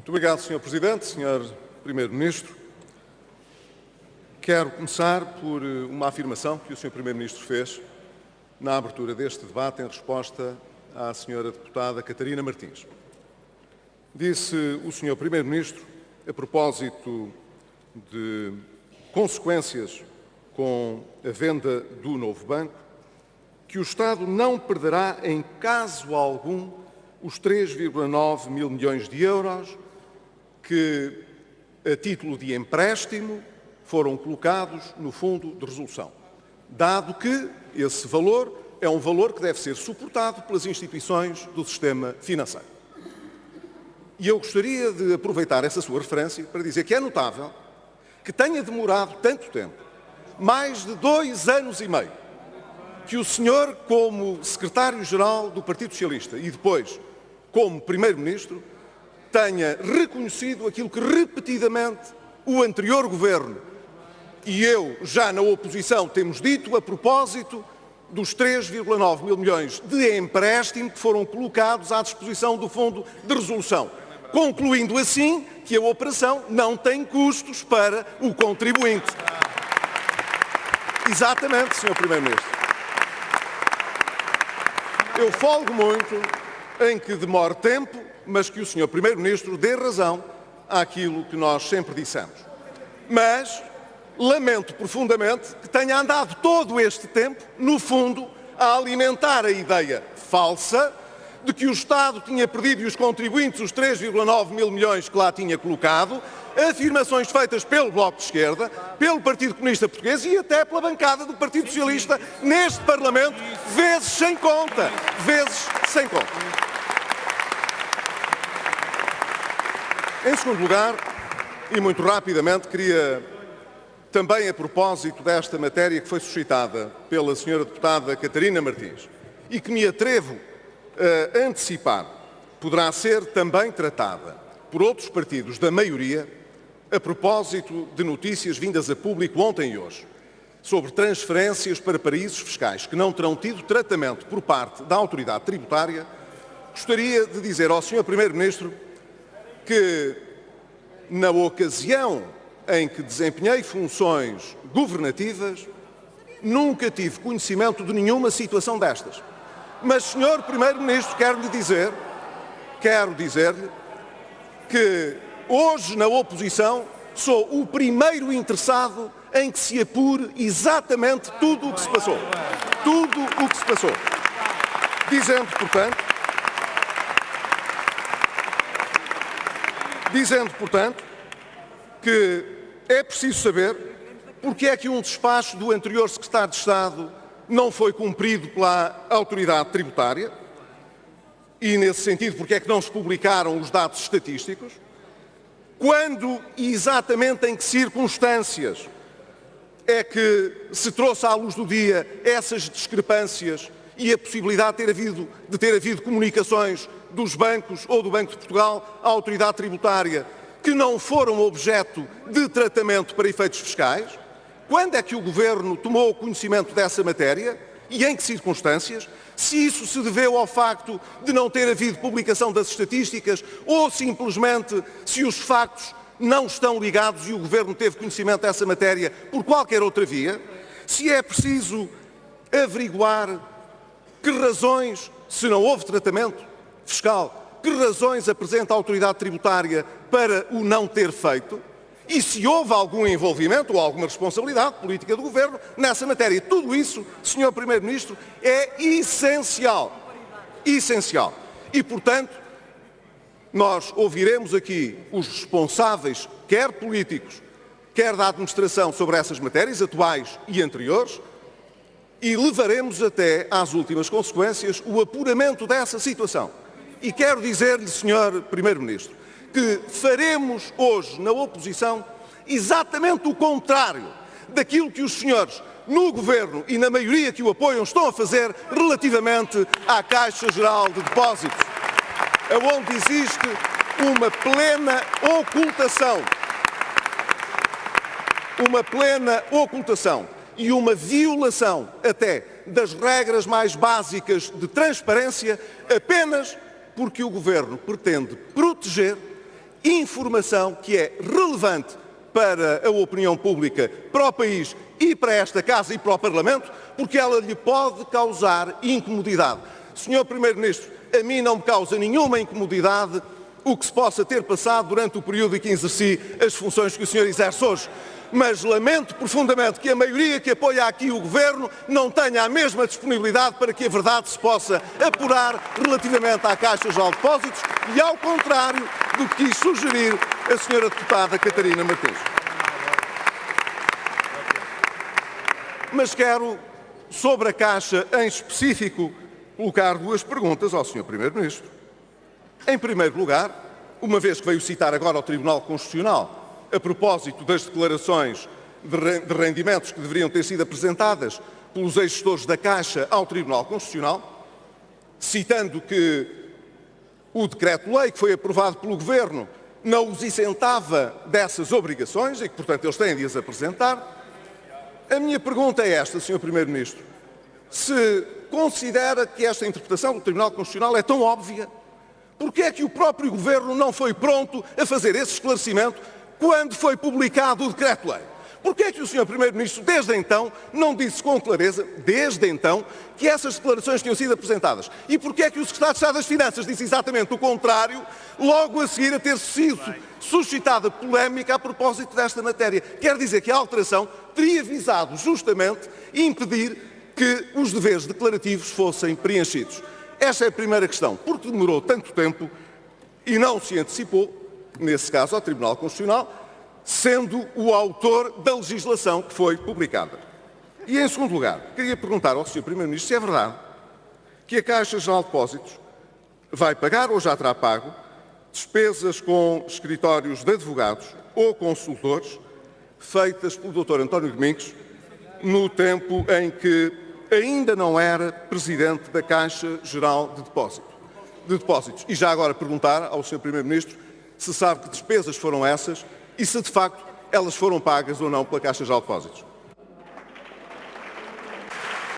Muito obrigado, Sr. Presidente, Sr. Primeiro-Ministro. Quero começar por uma afirmação que o Sr. Primeiro-Ministro fez na abertura deste debate em resposta à Sra. Deputada Catarina Martins. Disse o Sr. Primeiro-Ministro, a propósito de consequências com a venda do novo banco, que o Estado não perderá em caso algum os 3,9 mil milhões de euros que, a título de empréstimo, foram colocados no Fundo de Resolução, dado que esse valor é um valor que deve ser suportado pelas instituições do sistema financeiro. E eu gostaria de aproveitar essa sua referência para dizer que é notável que tenha demorado tanto tempo, mais de 2 anos e meio, que o senhor, como secretário-geral do Partido Socialista e depois como Primeiro-Ministro, tenha reconhecido aquilo que repetidamente o anterior governo e eu, já na oposição, temos dito a propósito dos 3,9 mil milhões de empréstimo que foram colocados à disposição do Fundo de Resolução, concluindo assim que a operação não tem custos para o contribuinte. Exatamente, Sr. Primeiro-Ministro. Eu folgo muito em que demore tempo, mas que o Sr. Primeiro-Ministro dê razão àquilo que nós sempre dissemos. Mas lamento profundamente que tenha andado todo este tempo, no fundo, a alimentar a ideia falsa de que o Estado tinha perdido e os contribuintes os 3,9 mil milhões que lá tinha colocado, afirmações feitas pelo Bloco de Esquerda, pelo Partido Comunista Português e até pela bancada do Partido Socialista neste Parlamento, vezes sem conta. Vezes sem conta. Em segundo lugar, e muito rapidamente, queria também a propósito desta matéria que foi suscitada pela Sra. Deputada Catarina Martins e que me atrevo a antecipar, poderá ser também tratada por outros partidos da maioria, a propósito de notícias vindas a público ontem e hoje, sobre transferências para paraísos fiscais que não terão tido tratamento por parte da autoridade tributária. Gostaria de dizer ao Sr. Primeiro-Ministro que, na ocasião em que desempenhei funções governativas, nunca tive conhecimento de nenhuma situação destas. Mas, Sr. Primeiro-Ministro, quero dizer-lhe que hoje, na oposição, sou o primeiro interessado em que se apure exatamente tudo o que se passou. Tudo o que se passou. Dizendo, portanto, que é preciso saber porque é que um despacho do anterior secretário de Estado não foi cumprido pela autoridade tributária e, nesse sentido, porque é que não se publicaram os dados estatísticos, quando e exatamente em que circunstâncias é que se trouxe à luz do dia essas discrepâncias e a possibilidade de ter havido comunicações dos bancos ou do Banco de Portugal à autoridade tributária que não foram objeto de tratamento para efeitos fiscais? Quando é que o Governo tomou conhecimento dessa matéria e em que circunstâncias? Se isso se deveu ao facto de não ter havido publicação das estatísticas ou simplesmente se os factos não estão ligados e o Governo teve conhecimento dessa matéria por qualquer outra via? Se é preciso averiguar que razões, se não houve tratamento fiscal, que razões apresenta a autoridade tributária para o não ter feito e se houve algum envolvimento ou alguma responsabilidade política do Governo nessa matéria. Tudo isso, Sr. Primeiro-Ministro, é essencial. Essencial. E, portanto, nós ouviremos aqui os responsáveis, quer políticos, quer da administração, sobre essas matérias, atuais e anteriores, e levaremos até às últimas consequências o apuramento dessa situação. E quero dizer-lhe, Sr. Primeiro-Ministro, que faremos hoje, na oposição, exatamente o contrário daquilo que os senhores no Governo e na maioria que o apoiam estão a fazer relativamente à Caixa Geral de Depósitos, onde existe uma plena ocultação e uma violação até das regras mais básicas de transparência, apenas porque o Governo pretende proteger informação que é relevante para a opinião pública, para o país e para esta Casa e para o Parlamento, porque ela lhe pode causar incomodidade. Senhor Primeiro-Ministro, a mim não me causa nenhuma incomodidade o que se possa ter passado durante o período em que exerci as funções que o senhor exerce hoje. Mas lamento profundamente que a maioria que apoia aqui o Governo não tenha a mesma disponibilidade para que a verdade se possa apurar relativamente à Caixa Geral de Depósitos e ao contrário do que quis sugerir a senhora deputada Catarina Martins. Mas quero, sobre a Caixa em específico, colocar duas perguntas ao senhor Primeiro-Ministro. Em primeiro lugar, uma vez que veio citar agora ao Tribunal Constitucional a propósito das declarações de rendimentos que deveriam ter sido apresentadas pelos ex-gestores da Caixa ao Tribunal Constitucional, citando que o decreto-lei que foi aprovado pelo Governo não os isentava dessas obrigações e que, portanto, eles têm de as apresentar. A minha pergunta é esta, Sr. Primeiro-Ministro. Se considera que esta interpretação do Tribunal Constitucional é tão óbvia, porque é que o próprio Governo não foi pronto a fazer esse esclarecimento quando foi publicado o decreto-lei? Porque é que o Sr. Primeiro-Ministro, desde então, não disse com clareza, desde então, que essas declarações tinham sido apresentadas? E porque é que o Secretário de Estado das Finanças disse exatamente o contrário, logo a seguir a ter sido suscitada polémica a propósito desta matéria? Quer dizer que a alteração teria visado justamente impedir que os deveres declarativos fossem preenchidos. Esta é a primeira questão. Porque demorou tanto tempo e não se antecipou, nesse caso, ao Tribunal Constitucional, sendo o autor da legislação que foi publicada. E, em segundo lugar, queria perguntar ao Sr. Primeiro-Ministro se é verdade que a Caixa Geral de Depósitos vai pagar ou já terá pago despesas com escritórios de advogados ou consultores feitas pelo Dr. António Domingos no tempo em que ainda não era Presidente da Caixa Geral de Depósitos. E já agora perguntar ao Sr. Primeiro-Ministro se sabe que despesas foram essas e se de facto elas foram pagas ou não pela Caixa Geral de Depósitos.